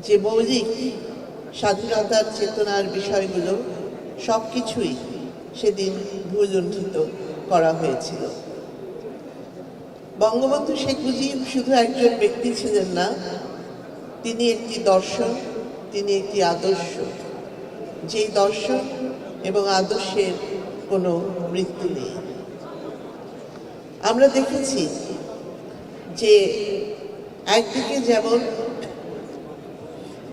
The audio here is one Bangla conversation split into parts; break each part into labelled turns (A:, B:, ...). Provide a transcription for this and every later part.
A: যে মৌলিক স্বাধীনতার চেতনার বিষয়গুলো সবকিছুই সেদিন ভুলুণ্ঠিত করা হয়েছিল। বঙ্গবন্ধু শেখ মুজিব শুধু একজন ব্যক্তি ছিলেন না, তিনি একটি দর্শন, তিনি একটি আদর্শ। যেই দর্শন এবং আদর্শের কোনো মৃত্যু নেই। আমরা দেখেছি যে একদিকে যেমন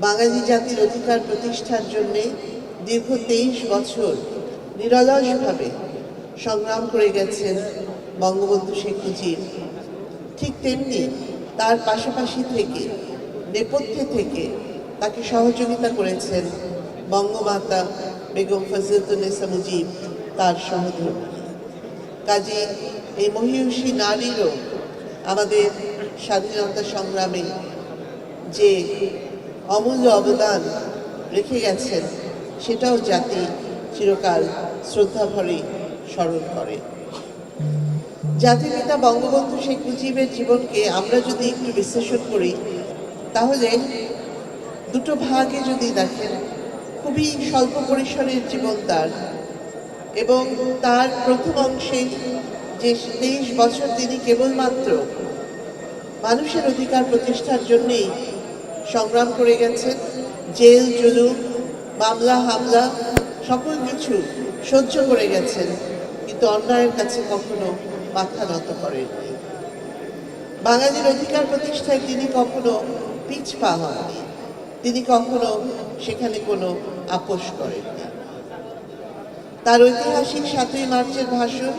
A: বাঙালি জাতির অধিকার প্রতিষ্ঠার জন্য দীর্ঘ 23 বছর নিরলসভাবে সংগ্রাম করে গেছেন বঙ্গবন্ধু শেখ মুজিব, ঠিক তেমনি তার পাশাপাশি থেকে নেপথ্যে থেকে তাকে সহযোগিতা করেছেন বঙ্গমাতা বেগম ফজলুন্নেসা মুজিব, তার সহধর্মী। কাজে এই মহিয়সী নারীরও আমাদের স্বাধীনতা সংগ্রামে যে অমূল্য অবদান রেখে গেছেন সেটাও জাতি চিরকাল শ্রদ্ধাভরে স্মরণ করে। জাতির পিতা বঙ্গবন্ধু শেখ মুজিবের জীবনকে আমরা যদি একটু বিশ্লেষণ করি তাহলে দুটো ভাগে যদি দেখেন, খুবই স্বল্প পরিসরের জীবন তার, এবং তার প্রথম অংশে যে 23 বছর তিনি কেবলমাত্র মানুষের অধিকার প্রতিষ্ঠার জন্যেই সংগ্রাম করে গেছেন। জেল জুলুম, মামলা হামলা সকল কিছু সহ্য করে গেছেন, কিন্তু অন্যায়ের কাছে কখনো মাথা নত করেননি। বাঙালির অধিকার প্রতিষ্ঠায় তিনি কখনো পিছপা হননি, তিনি কখনো সেখানে কোনো আপোষ করেননি। তার ঐতিহাসিক 7ই মার্চের ভাষণ,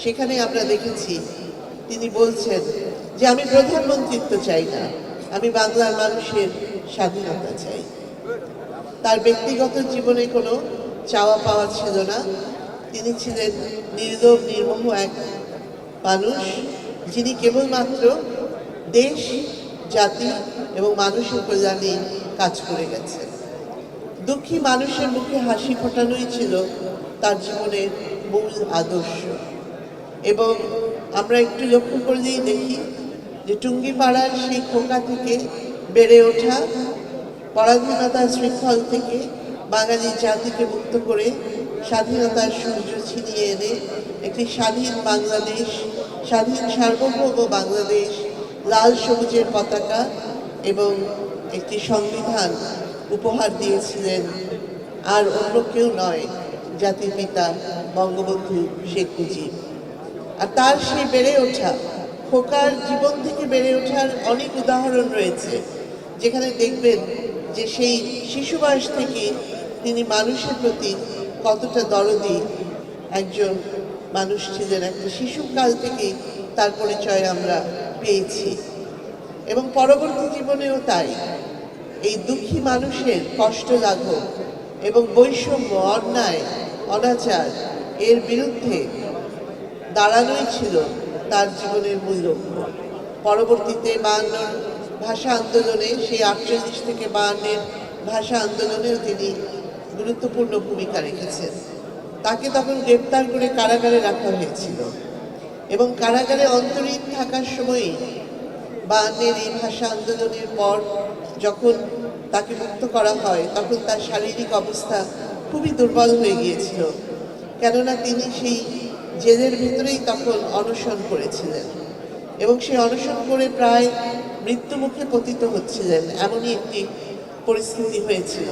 A: সেখানে আমরা দেখেছি তিনি বলছেন যে আমি প্রধানমন্ত্রিত্ব চাই না, আমি বাংলার মানুষের স্বাধীনতা চাই। তার ব্যক্তিগত জীবনে কোনো চাওয়া পাওয়া ছিল না। তিনি ছিলেন নির্লোভ নির্মোহ এক মানুষ, যিনি কেবলমাত্র দেশ, জাতি এবং মানুষের কল্যাণে কাজ করে গেছেন। দুঃখী মানুষের মুখে হাসি ফোটানোই ছিল তার জীবনের মূল আদর্শ। এবং আমরা একটু লক্ষ্য করলেই দেখি যে টুঙ্গিপাড়ার সেই খোকা থেকে বেড়ে ওঠা, পরাধীনতার শৃঙ্খল থেকে বাঙালি জাতিকে মুক্ত করে স্বাধীনতার সূর্য ছিনিয়ে এনে একটি স্বাধীন বাংলাদেশ, স্বাধীন সার্বভৌম বাংলাদেশ, লাল সবুজের পতাকা এবং একটি সংবিধান উপহার দিয়েছিলেন আর অন্য কেউ নয়, জাতির পিতা বঙ্গবন্ধু শেখ মুজিব। আর তার সেই বেড়ে ওঠা, খোকার জীবন থেকে বেড়ে ওঠার অনেক উদাহরণ রয়েছে, যেখানে দেখবেন যে সেই শিশু বয়স থেকে তিনি মানুষের প্রতি কতটা দরদি একজন মানুষ ছিলেন। একটা শিশুকাল থেকে তার পরিচয় আমরা পেয়েছি এবং পরবর্তী জীবনেও তাই। এই দুঃখী মানুষের কষ্ট লাঘব এবং বৈষম্য, অন্যায়, অনাচার এর বিরুদ্ধে দাঁড়ানোই ছিল তার জীবনের মূল লক্ষ্য। পরবর্তীতে 52 ভাষা আন্দোলনে, সেই 48 থেকে 52 ভাষা আন্দোলনেও তিনি গুরুত্বপূর্ণ ভূমিকা রেখেছেন। তাকে তখন গ্রেপ্তার করে কারাগারে রাখা হয়েছিল এবং কারাগারে অন্তরীণ থাকার সময়ই 52 এই ভাষা আন্দোলনের পর যখন তাকে মুক্ত করা হয়, তখন তার শারীরিক অবস্থা খুবই দুর্বল হয়ে গিয়েছিল, কেননা তিনি সেই জেলের ভিতরেই তখন অনশন করেছিলেন এবং সেই অনশন করে প্রায় মৃত্যুমুখে পতিত হচ্ছিলেন, এমনই একটি পরিস্থিতি হয়েছিল।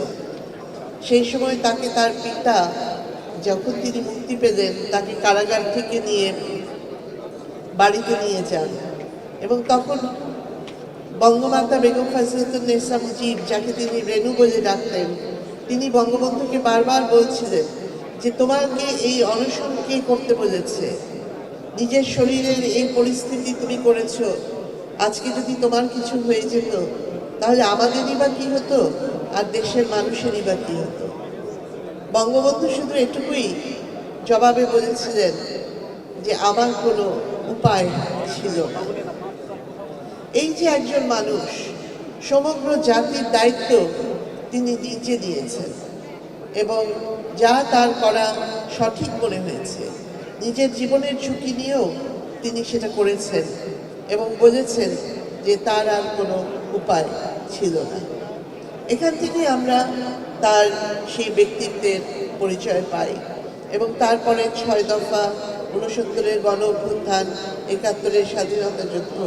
A: সেই সময় তাকে তার পিতা, যখন তিনি মুক্তি পেলেন, তাকে কারাগার থেকে নিয়ে বাড়িতে নিয়ে যান এবং তখন বঙ্গমাতা বেগম ফজলুন্নেসা মুজিব, যাকে তিনি রেণু বলে ডাকতেন, তিনি বঙ্গবন্ধুকে বারবার বলছিলেন যে তোমাকে এই অনশন কে করতে বলেছে? নিজের শরীরের এই পরিস্থিতি তুমি করেছ, আজকে যদি তোমার কিছু হয়ে যেত তাহলে আমাদেরই বা কি হতো, আর দেশের মানুষেরই বা কি হতো? বঙ্গবন্ধু শুধু এটুকুই জবাবে বলেছিলেন যে আমার কোনো উপায় ছিল না। এই যে একজন মানুষ, সমগ্র জাতির দায়িত্ব তিনি নিজে নিয়েছেন এবং যা তার করা সঠিক মনে হয়েছে, নিজের জীবনের ঝুঁকি নিয়েও তিনি সেটা করেছেন এবং বলেছেন যে তার আর কোনো উপায় ছিল না। এখান থেকে আমরা তার সেই ব্যক্তিত্বের পরিচয় পাই। এবং তারপরে 6 দফা, 69-এর গণ অভ্যুত্থান, 71-এর স্বাধীনতা যুদ্ধ,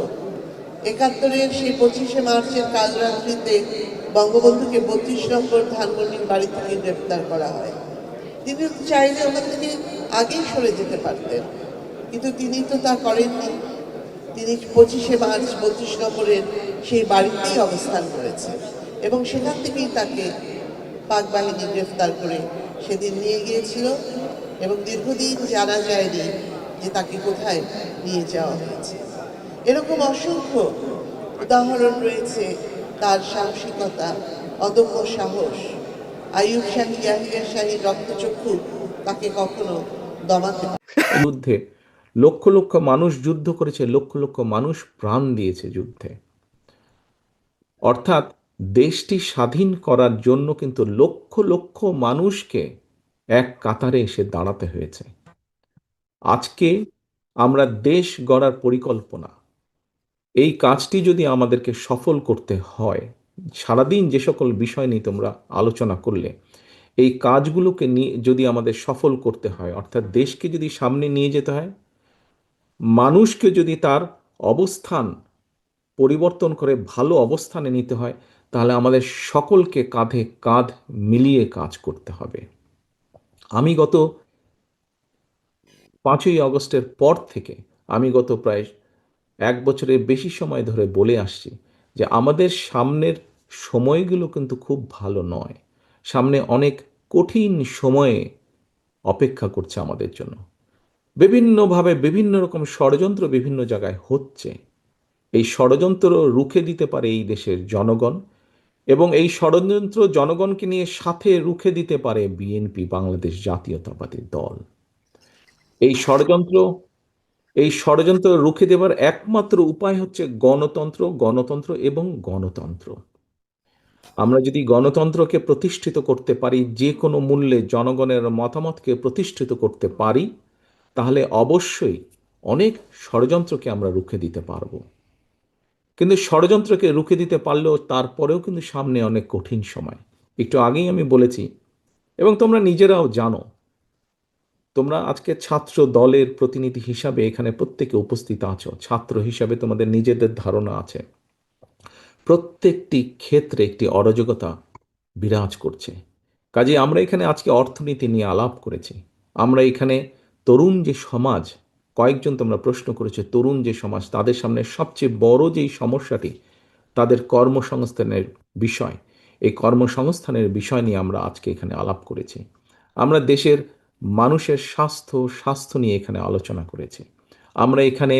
A: 71-এর সেই 25শে মার্চের কাল রাত্রিতে বঙ্গবন্ধুকে 32 নম্বর ধানমন্ডির বাড়ি থেকে গ্রেপ্তার করা হয়। তিনি চাইলে ওখান থেকে আগেই সরে যেতে পারতেন, কিন্তু তিনি তো তা করেননি। তিনি 25শে মার্চ 32 নম্বরের সেই বাড়িতেই অবস্থান করেছেন এবং সেখান থেকেই তাকে পাক বাহিনী গ্রেফতার করে সেদিন নিয়ে গিয়েছিল এবং দীর্ঘদিন জানা যায়নি যে তাকে কোথায় নিয়ে যাওয়া হয়েছে। এরকম অসংখ্য উদাহরণ রয়েছে তার সাহসিকতা, অদম্য সাহস। আইয়ুব শাহী, ইয়াহিয়া শাহীর রক্তচক্ষু তাকে কখনো দমাতে
B: যুদ্ধে লক্ষ লক্ষ মানুষ যুদ্ধ করেছে, লক্ষ লক্ষ মানুষ প্রাণ দিয়েছে যুদ্ধে। অর্থাৎ দেশটি স্বাধীন করার জন্য কিন্তু লক্ষ লক্ষ মানুষকে এক কাতারে এসে দাঁড়াতে হয়েছে। আজকে আমরা দেশ গড়ার পরিকল্পনা, এই কাজটি যদি আমাদেরকে সফল করতে হয়, সারাদিন যে সকল বিষয় নিয়ে তোমরা আলোচনা করলে, এই কাজগুলোকে নিয়ে যদি আমাদের সফল করতে হয়, অর্থাৎ দেশকে যদি সামনে নিয়ে যেতে হয়, মানুষকে যদি তার অবস্থান পরিবর্তন করে ভালো অবস্থানে নিতে হয়, তাহলে আমাদের সকলকে কাঁধে কাঁধ মিলিয়ে কাজ করতে হবে। আমি গত 5ই আগস্টের পর থেকে আমি গত প্রায় 1 বছরের বেশি সময় ধরে বলে আসছি যে আমাদের সামনের সময়গুলো কিন্তু খুব ভালো নয়। সামনে অনেক কঠিন সময়ে অপেক্ষা করছে আমাদের জন্য। বিভিন্নভাবে বিভিন্ন রকম ষড়যন্ত্র বিভিন্ন জায়গায় হচ্ছে। এই ষড়যন্ত্র রুখে দিতে পারে এই দেশের জনগণ, এবং এই ষড়যন্ত্র জনগণকে নিয়ে সাথে রুখে দিতে পারে বিএনপি, বাংলাদেশ জাতীয়তাবাদী দল। এই ষড়যন্ত্র এই ষড়যন্ত্র রুখে দেবার একমাত্র উপায় হচ্ছে গণতন্ত্র, গণতন্ত্র এবং গণতন্ত্র। আমরা যদি গণতন্ত্রকে প্রতিষ্ঠিত করতে পারি, যে কোনো মূল্যে জনগণের মতামতকে প্রতিষ্ঠিত করতে পারি, তাহলে অবশ্যই অনেক ষড়যন্ত্রকে আমরা রুখে দিতে পারবো। কিন্তু ষড়যন্ত্রকে রুখে দিতে পারলেও তারপরেও কিন্তু সামনে অনেক কঠিন সময়। একটু আগেই আমি বলেছি, এবং তোমরা নিজেরাও জানো, তোমরা আজকে ছাত্র দলের প্রতিনিধি হিসাবে এখানে প্রত্যেকে উপস্থিত আছো, ছাত্র হিসাবে তোমাদের নিজেদের ধারণা আছে। প্রত্যেকটি ক্ষেত্রে একটি অরাজকতা বিরাজ করছে। কাজে আমরা এখানে আজকে অর্থনীতি নিয়ে আলাপ করেছি। আমরা এখানে তরুণ যে সমাজ, কয়েকজন তোমরা প্রশ্ন করেছো, তরুণ যে সমাজ, তাদের সামনে সবচেয়ে বড় যেই সমস্যাটি, তাদের কর্মসংস্থানের বিষয়, এই কর্মসংস্থানের বিষয় নিয়ে আমরা আজকে এখানে আলাপ করেছি। আমরা দেশের মানুষের স্বাস্থ্য নিয়ে এখানে আলোচনা করেছি। আমরা এখানে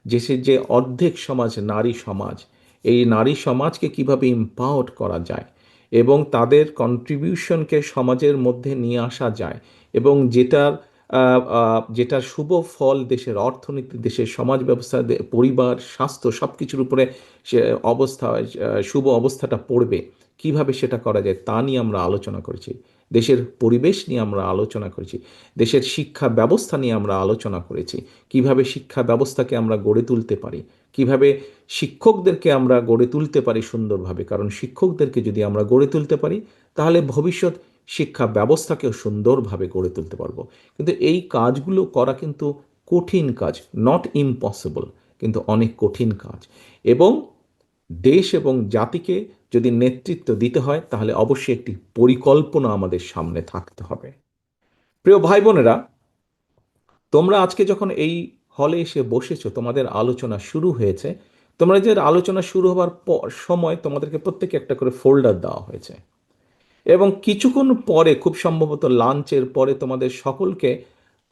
B: দেশের যে অর্ধেক সমাজ নারী সমাজ, এই নারী সমাজকে কিভাবে এম্পাওয়ার করা যায় এবং তাদের কন্ট্রিবিউশনকে সমাজের মধ্যে নিয়ে আসা যায়, এবং যেটার শুভ ফল দেশের অর্থনীতি, দেশের সমাজ ব্যবস্থা, পরিবার, স্বাস্থ্য সব কিছুর উপরে সে শুভ অবস্থাটা পড়বে, কিভাবে সেটা করা যায় তা নিয়ে আমরা আলোচনা করেছি। দেশের পরিবেশ নিয়ে আমরা আলোচনা করেছি। দেশের শিক্ষা ব্যবস্থা নিয়ে আমরা আলোচনা করেছি। কিভাবে শিক্ষা ব্যবস্থাকে আমরা গড়ে তুলতে পারি, কিভাবে শিক্ষকদেরকে আমরা গড়ে তুলতে পারি সুন্দরভাবে, কারণ শিক্ষকদেরকে যদি আমরা গড়ে তুলতে পারি, তাহলে ভবিষ্যৎ শিক্ষা ব্যবস্থাকেও সুন্দরভাবে গড়ে তুলতে পারবো। কিন্তু এই কাজগুলো করা কিন্তু কঠিন কাজ, নট ইম্পসিবল, কিন্তু অনেক কঠিন কাজ। এবং দেশ এবং জাতিকে যদি নেতৃত্ব দিতে হয়, তাহলে অবশ্যই একটি পরিকল্পনা আমাদের সামনে থাকতে হবে। প্রিয় ভাই বোনেরা, তোমরা আজকে যখন এই হলে এসে বসেছো, তোমাদের আলোচনা শুরু হয়েছে, তোমরা যে আলোচনা শুরু হবার সময় তোমাদেরকে প্রত্যেকে একটা করে ফোল্ডার দেওয়া হয়েছে, এবং কিছুক্ষণ পরে, খুব সম্ভবত লাঞ্চের পরে, তোমাদের সকলকে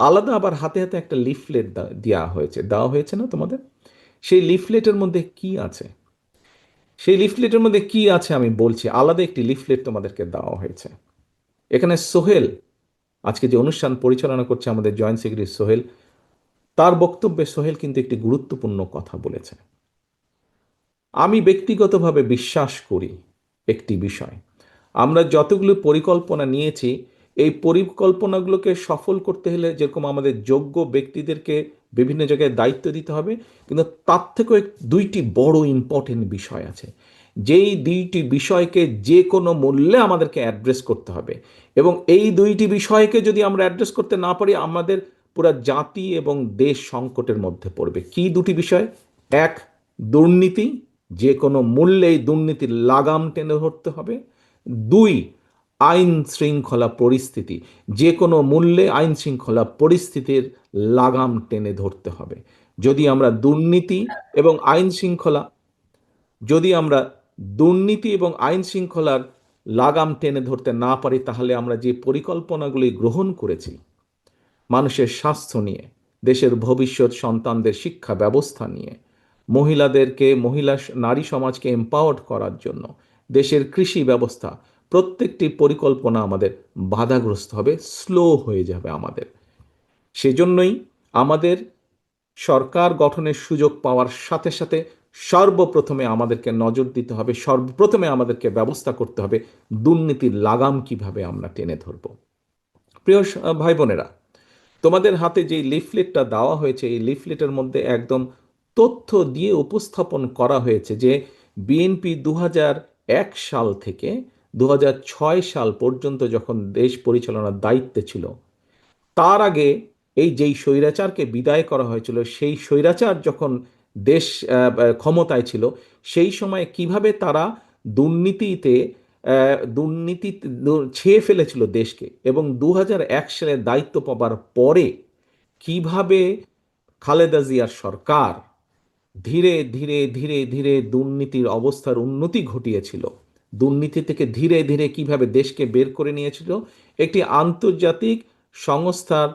B: আলাদা আবার হাতে হাতে একটা লিফলেট দেওয়া হয়েছে না তোমাদের? সেই লিফলেটের মধ্যে কি আছে? সেই লিফলেটের মধ্যে কি আছে আমি বলছি। আলাদা একটি লিফলেট তোমাদেরকে দেওয়া হয়েছে। এখানে সোহেল, আজকে যে অনুষ্ঠান পরিচালনা করছে আমাদের জয়েন্ট সেক্রেটারি সোহেল, তার বক্তব্যে সোহেল কিন্তু একটি গুরুত্বপূর্ণ কথা বলেছে। আমি ব্যক্তিগতভাবে বিশ্বাস করি একটি বিষয়, আমরা যতগুলো পরিকল্পনা নিয়েছি, এই পরিকল্পনাগুলোকে সফল করতে হলে যেরকম আমাদের যোগ্য ব্যক্তিদেরকে বিভিন্ন জায়গায় দায়িত্ব দিতে হবে, কিন্তু তার থেকেও 2টি বড় ইম্পর্টেন্ট বিষয় আছে। যেই দুইটি বিষয়কে যে কোনো মূল্যে আমাদেরকে অ্যাড্রেস করতে হবে, এবং এই দুইটি বিষয়কে যদি আমরা অ্যাড্রেস করতে না পারি আমাদের পুরা জাতি এবং দেশ সংকটের মধ্যে পড়বে। কি দুটি বিষয়? এক, দুর্নীতি, যে কোনো মূল্যে এই দুর্নীতির লাগাম টেনে ধরতে হবে। দুই, আইন শৃঙ্খলা পরিস্থিতি, যে কোনো মূল্যে আইন শৃঙ্খলা পরিস্থিতির লাগাম টেনে ধরতে হবে। যদি আমরা দুর্নীতি এবং আইন শৃঙ্খলা যদি আমরা দুর্নীতি এবং আইন শৃঙ্খলার লাগাম টেনে ধরতে না পারি, তাহলে আমরা যে পরিকল্পনাগুলি গ্রহণ করেছি মানুষের স্বাস্থ্য নিয়ে, দেশের ভবিষ্যৎ সন্তানদের শিক্ষা ব্যবস্থা নিয়ে, নারী সমাজকে এম্পাওয়ার্ড করার জন্য, দেশের কৃষি ব্যবস্থা, প্রত্যেকটি পরিকল্পনা আমাদের বাধাগ্রস্ত হবে, স্লো হয়ে যাবে আমাদের। সেজন্যই আমাদের সরকার গঠনের সুযোগ পাওয়ার সাথে সাথে সর্বপ্রথমে আমাদেরকে নজর দিতে হবে, সর্বপ্রথমে আমাদেরকে ব্যবস্থা করতে হবে দুর্নীতির লাগাম কিভাবে আমরা টেনে ধরব। প্রিয় ভাই বোনেরা, তোমাদের হাতে যে লিফলেটটা দেওয়া হয়েছে, এই লিফলেটের মধ্যে একদম তথ্য দিয়ে উপস্থাপন করা হয়েছে যে বিএনপি ২০০১ সাল থেকে ২০০৬ সাল পর্যন্ত যখন দেশ পরিচালনার দায়িত্বে ছিল, তার আগে এই যেই স্বৈরাচারকে বিদায় করা হয়েছিল, সেই স্বৈরাচার যখন দেশ ক্ষমতায় ছিল, সেই সময় কিভাবে তারা দুর্নীতিতে দুর্নীতি ছেয়ে ফেলেছিল দেশকে, এবং ২০০১ সালে দায়িত্ব পাবার পরে কিভাবে খালেদা জিয়ার সরকার ধীরে ধীরে ধীরে ধীরে দুর্নীতির অবস্থার উন্নতি ঘটিয়েছিল, দুর্নীতি থেকে ধীরে ধীরে কিভাবে দেশকে বের করে নিয়েছিল, একটি আন্তর্জাতিক সংস্থার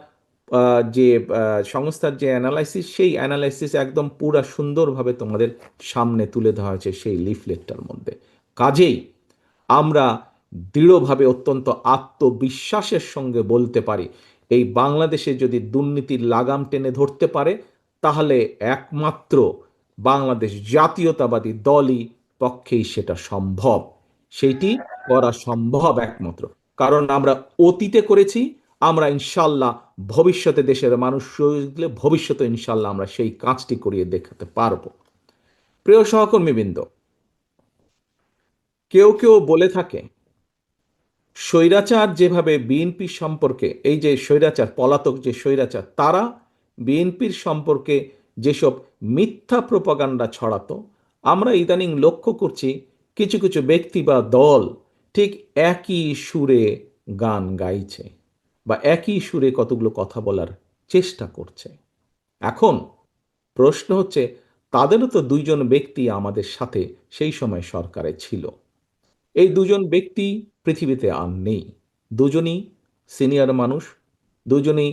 B: সংস্থার যে অ্যানালাইসিস, সেই অ্যানালাইসিস একদম পুরা সুন্দরভাবে তোমাদের সামনে তুলে ধরা হয়েছে সেই লিফলেটটার মধ্যে। কাজেই আমরা দৃঢ়ভাবে, অত্যন্ত আত্মবিশ্বাসের সঙ্গে বলতে পারি, এই বাংলাদেশে যদি দুর্নীতির লাগাম টেনে ধরতে পারে, তাহলে একমাত্র বাংলাদেশ জাতীয়তাবাদী দলই পক্ষেই সেটা সম্ভব। সেইটি করা সম্ভব একমাত্র কারণ আমরা অতীতে করেছি, আমরা ইনশাল্লাহ ভবিষ্যতে দেশের মানুষ দিলে ভবিষ্যতে ইনশাল্লাহ আমরা সেই কাজটি করিয়ে দেখাতে পারবো। প্রিয় সহকর্মীবৃন্দ, কেউ কেউ বলে থাকে স্বৈরাচার যেভাবে বিএনপি সম্পর্কে, এই যে স্বৈরাচার, পলাতক যে স্বৈরাচার, তারা বিএনপির সম্পর্কে যেসব মিথ্যা প্রপাগান্ডা ছড়াতো, আমরা ইদানিং লক্ষ্য করছি কিছু কিছু ব্যক্তি বা দল ঠিক একই সুরে গান গাইছে বা একই সুরে কতগুলো কথা বলার চেষ্টা করছে। এখন প্রশ্ন হচ্ছে, তাদেরও তো দুইজন ব্যক্তি আমাদের সাথে সেই সময় সরকারে ছিল। এই দুজন ব্যক্তি পৃথিবীতে আর নেই। দুজনই সিনিয়র মানুষ, দুজনেই